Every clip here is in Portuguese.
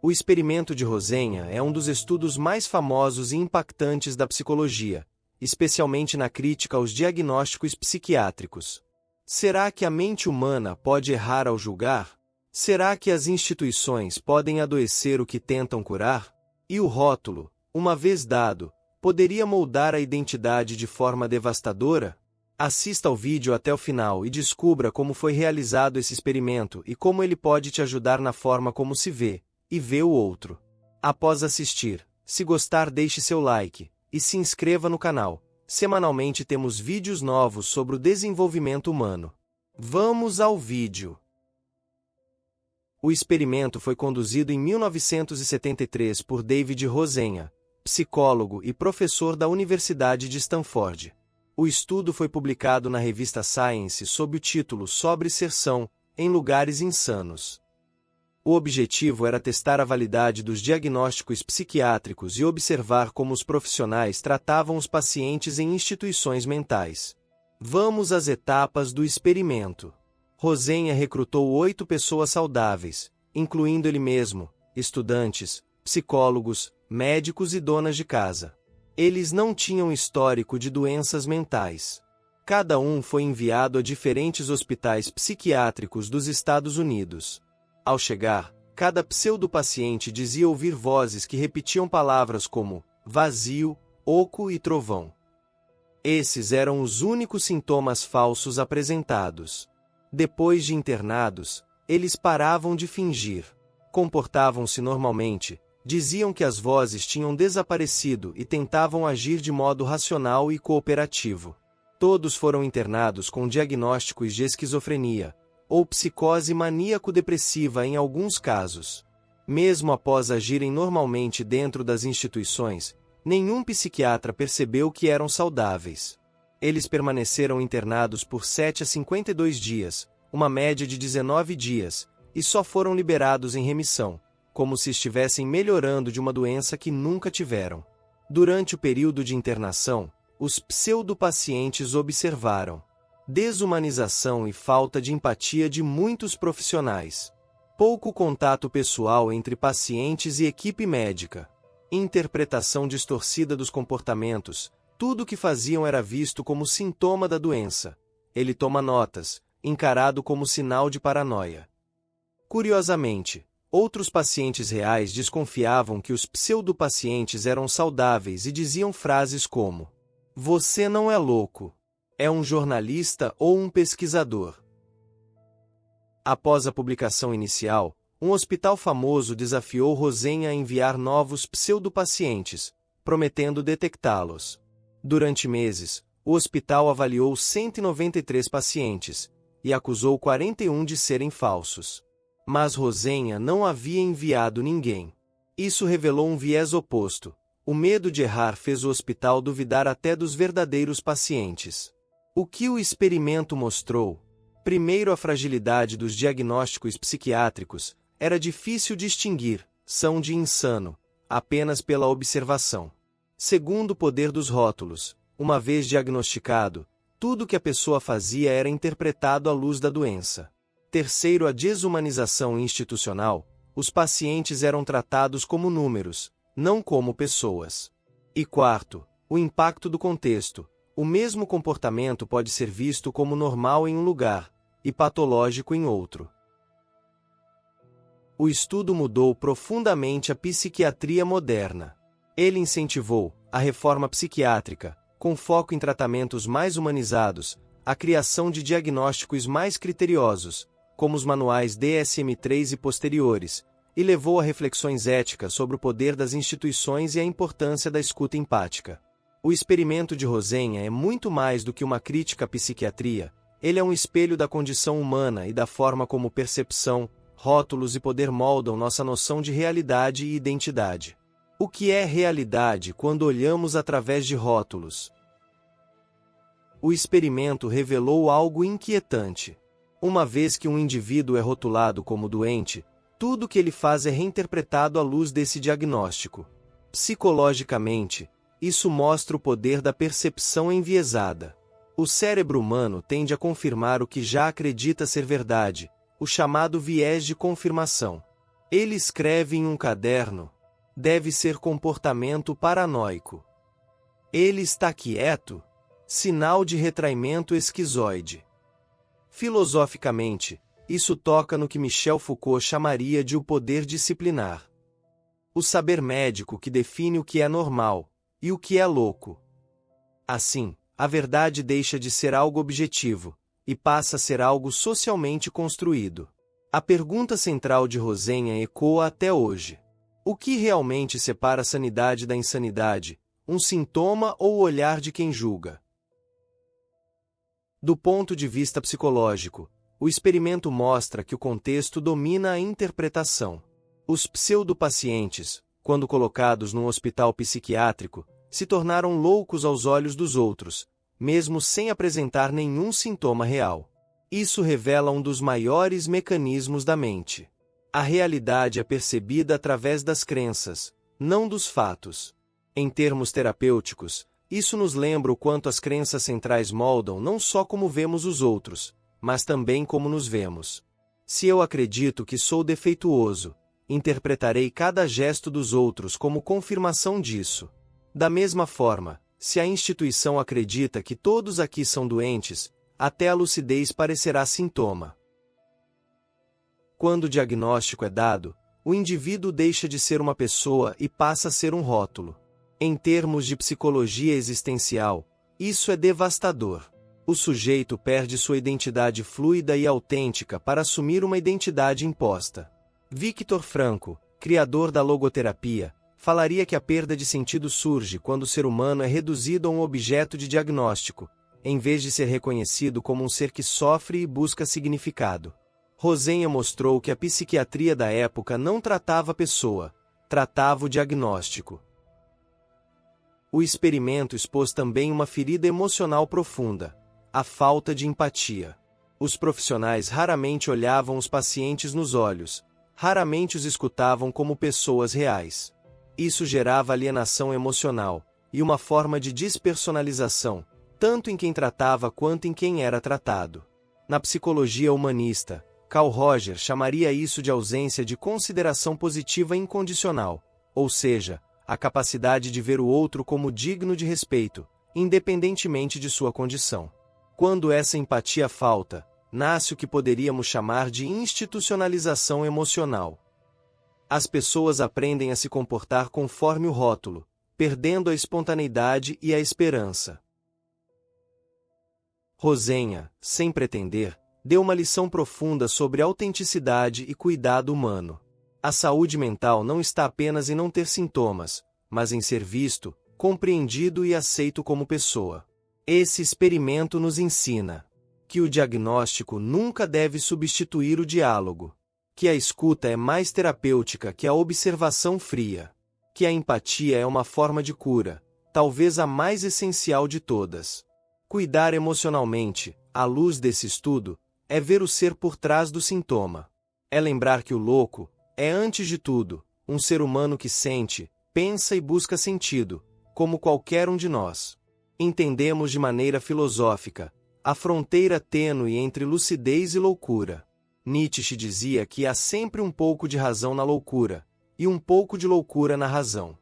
O experimento de Rosenha é um dos estudos mais famosos e impactantes da psicologia, especialmente na crítica aos diagnósticos psiquiátricos. Será que a mente humana pode errar ao julgar? Será que as instituições podem adoecer o que tentam curar? E o rótulo, uma vez dado, poderia moldar a identidade de forma devastadora? Assista ao vídeo até o final e descubra como foi realizado esse experimento e como ele pode te ajudar na forma como se vê e vê o outro. Após assistir, se gostar, deixe seu like e se inscreva no canal. Semanalmente temos vídeos novos sobre o desenvolvimento humano. Vamos ao vídeo. O experimento foi conduzido em 1973 por David Rosenha, psicólogo e professor da Universidade de Stanford. O estudo foi publicado na revista Science sob o título Sobre Ser São, em Lugares Insanos. O objetivo era testar a validade dos diagnósticos psiquiátricos e observar como os profissionais tratavam os pacientes em instituições mentais. Vamos às etapas do experimento. Rosenha recrutou 8 pessoas saudáveis, incluindo ele mesmo, estudantes, psicólogos, médicos e donas de casa. Eles não tinham histórico de doenças mentais. Cada um foi enviado a diferentes hospitais psiquiátricos dos Estados Unidos. Ao chegar, cada pseudo-paciente dizia ouvir vozes que repetiam palavras como vazio, oco e trovão. Esses eram os únicos sintomas falsos apresentados. Depois de internados, eles paravam de fingir. Comportavam-se normalmente, diziam que as vozes tinham desaparecido e tentavam agir de modo racional e cooperativo. Todos foram internados com diagnósticos de esquizofrenia, ou psicose maníaco-depressiva em alguns casos. Mesmo após agirem normalmente dentro das instituições, nenhum psiquiatra percebeu que eram saudáveis. Eles permaneceram internados por 7 a 52 dias, uma média de 19 dias, e só foram liberados em remissão, como se estivessem melhorando de uma doença que nunca tiveram. Durante o período de internação, os pseudo-pacientes observaram desumanização e falta de empatia de muitos profissionais, pouco contato pessoal entre pacientes e equipe médica, interpretação distorcida dos comportamentos. Tudo o que faziam era visto como sintoma da doença. Ele toma notas, encarado como sinal de paranoia. Curiosamente, outros pacientes reais desconfiavam que os pseudopacientes eram saudáveis e diziam frases como: "Você não é louco. É um jornalista ou um pesquisador." Após a publicação inicial, um hospital famoso desafiou Rosenha a enviar novos pseudopacientes, prometendo detectá-los. Durante meses, o hospital avaliou 193 pacientes e acusou 41 de serem falsos. Mas Rosenha não havia enviado ninguém. Isso revelou um viés oposto. O medo de errar fez o hospital duvidar até dos verdadeiros pacientes. O que o experimento mostrou? Primeiro, a fragilidade dos diagnósticos psiquiátricos. Era difícil distinguir são de insano, apenas pela observação. Segundo, o poder dos rótulos. Uma vez diagnosticado, tudo que a pessoa fazia era interpretado à luz da doença. Terceiro, a desumanização institucional. Os pacientes eram tratados como números, não como pessoas. E quarto, o impacto do contexto. O mesmo comportamento pode ser visto como normal em um lugar e patológico em outro. O estudo mudou profundamente a psiquiatria moderna. Ele incentivou a reforma psiquiátrica, com foco em tratamentos mais humanizados, a criação de diagnósticos mais criteriosos, como os manuais DSM-3 e posteriores, e levou a reflexões éticas sobre o poder das instituições e a importância da escuta empática. O experimento de Rosenha é muito mais do que uma crítica à psiquiatria. Ele é um espelho da condição humana e da forma como percepção, rótulos e poder moldam nossa noção de realidade e identidade. O que é realidade quando olhamos através de rótulos? O experimento revelou algo inquietante. Uma vez que um indivíduo é rotulado como doente, tudo o que ele faz é reinterpretado à luz desse diagnóstico. Psicologicamente, isso mostra o poder da percepção enviesada. O cérebro humano tende a confirmar o que já acredita ser verdade, o chamado viés de confirmação. Ele escreve em um caderno. Deve ser comportamento paranoico. Ele está quieto? Sinal de retraimento esquizoide. Filosoficamente, isso toca no que Michel Foucault chamaria de o poder disciplinar. O saber médico que define o que é normal e o que é louco. Assim, a verdade deixa de ser algo objetivo e passa a ser algo socialmente construído. A pergunta central de Rosenha ecoa até hoje. O que realmente separa a sanidade da insanidade? Um sintoma ou o olhar de quem julga? Do ponto de vista psicológico, o experimento mostra que o contexto domina a interpretação. Os pseudopacientes, quando colocados num hospital psiquiátrico, se tornaram loucos aos olhos dos outros, mesmo sem apresentar nenhum sintoma real. Isso revela um dos maiores mecanismos da mente. A realidade é percebida através das crenças, não dos fatos. Em termos terapêuticos, isso nos lembra o quanto as crenças centrais moldam não só como vemos os outros, mas também como nos vemos. Se eu acredito que sou defeituoso, interpretarei cada gesto dos outros como confirmação disso. Da mesma forma, se a instituição acredita que todos aqui são doentes, até a lucidez parecerá sintoma. Quando o diagnóstico é dado, o indivíduo deixa de ser uma pessoa e passa a ser um rótulo. Em termos de psicologia existencial, isso é devastador. O sujeito perde sua identidade fluida e autêntica para assumir uma identidade imposta. Viktor Frankl, criador da logoterapia, falaria que a perda de sentido surge quando o ser humano é reduzido a um objeto de diagnóstico, em vez de ser reconhecido como um ser que sofre e busca significado. Rosenha mostrou que a psiquiatria da época não tratava a pessoa, tratava o diagnóstico. O experimento expôs também uma ferida emocional profunda, a falta de empatia. Os profissionais raramente olhavam os pacientes nos olhos, raramente os escutavam como pessoas reais. Isso gerava alienação emocional e uma forma de despersonalização, tanto em quem tratava quanto em quem era tratado. Na psicologia humanista, Carl Rogers chamaria isso de ausência de consideração positiva incondicional, ou seja, a capacidade de ver o outro como digno de respeito, independentemente de sua condição. Quando essa empatia falta, nasce o que poderíamos chamar de institucionalização emocional. As pessoas aprendem a se comportar conforme o rótulo, perdendo a espontaneidade e a esperança. Rosenha, sem pretender, deu uma lição profunda sobre autenticidade e cuidado humano. A saúde mental não está apenas em não ter sintomas, mas em ser visto, compreendido e aceito como pessoa. Esse experimento nos ensina que o diagnóstico nunca deve substituir o diálogo, que a escuta é mais terapêutica que a observação fria, que a empatia é uma forma de cura, talvez a mais essencial de todas. Cuidar emocionalmente, à luz desse estudo, é ver o ser por trás do sintoma. É lembrar que o louco é, antes de tudo, um ser humano que sente, pensa e busca sentido, como qualquer um de nós. Entendemos de maneira filosófica a fronteira tênue entre lucidez e loucura. Nietzsche dizia que há sempre um pouco de razão na loucura, e um pouco de loucura na razão.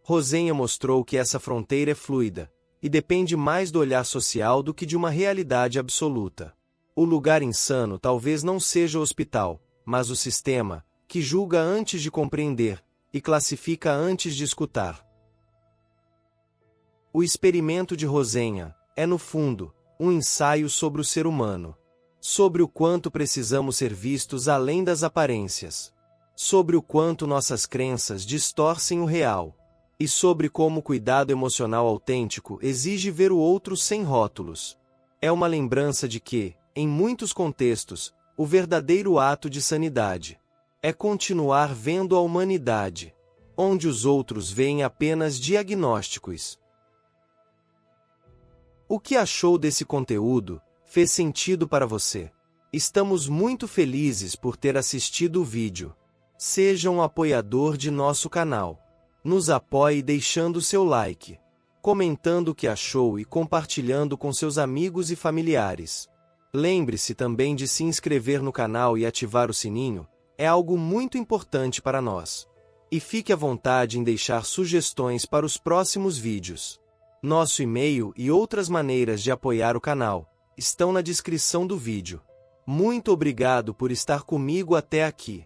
Rosenha mostrou que essa fronteira é fluida, e depende mais do olhar social do que de uma realidade absoluta. O lugar insano talvez não seja o hospital, mas o sistema, que julga antes de compreender, e classifica antes de escutar. O experimento de Rosenha é, no fundo, um ensaio sobre o ser humano, sobre o quanto precisamos ser vistos além das aparências, sobre o quanto nossas crenças distorcem o real, e sobre como o cuidado emocional autêntico exige ver o outro sem rótulos. É uma lembrança de que, em muitos contextos, o verdadeiro ato de sanidade é continuar vendo a humanidade, onde os outros veem apenas diagnósticos. O que achou desse conteúdo? Fez sentido para você? Estamos muito felizes por ter assistido o vídeo. Seja um apoiador de nosso canal. Nos apoie deixando seu like, comentando o que achou e compartilhando com seus amigos e familiares. Lembre-se também de se inscrever no canal e ativar o sininho, É algo muito importante para nós. E fique à vontade em deixar sugestões para os próximos vídeos. Nosso e-mail e outras maneiras de apoiar o canal estão na descrição do vídeo. Muito obrigado por estar comigo até aqui.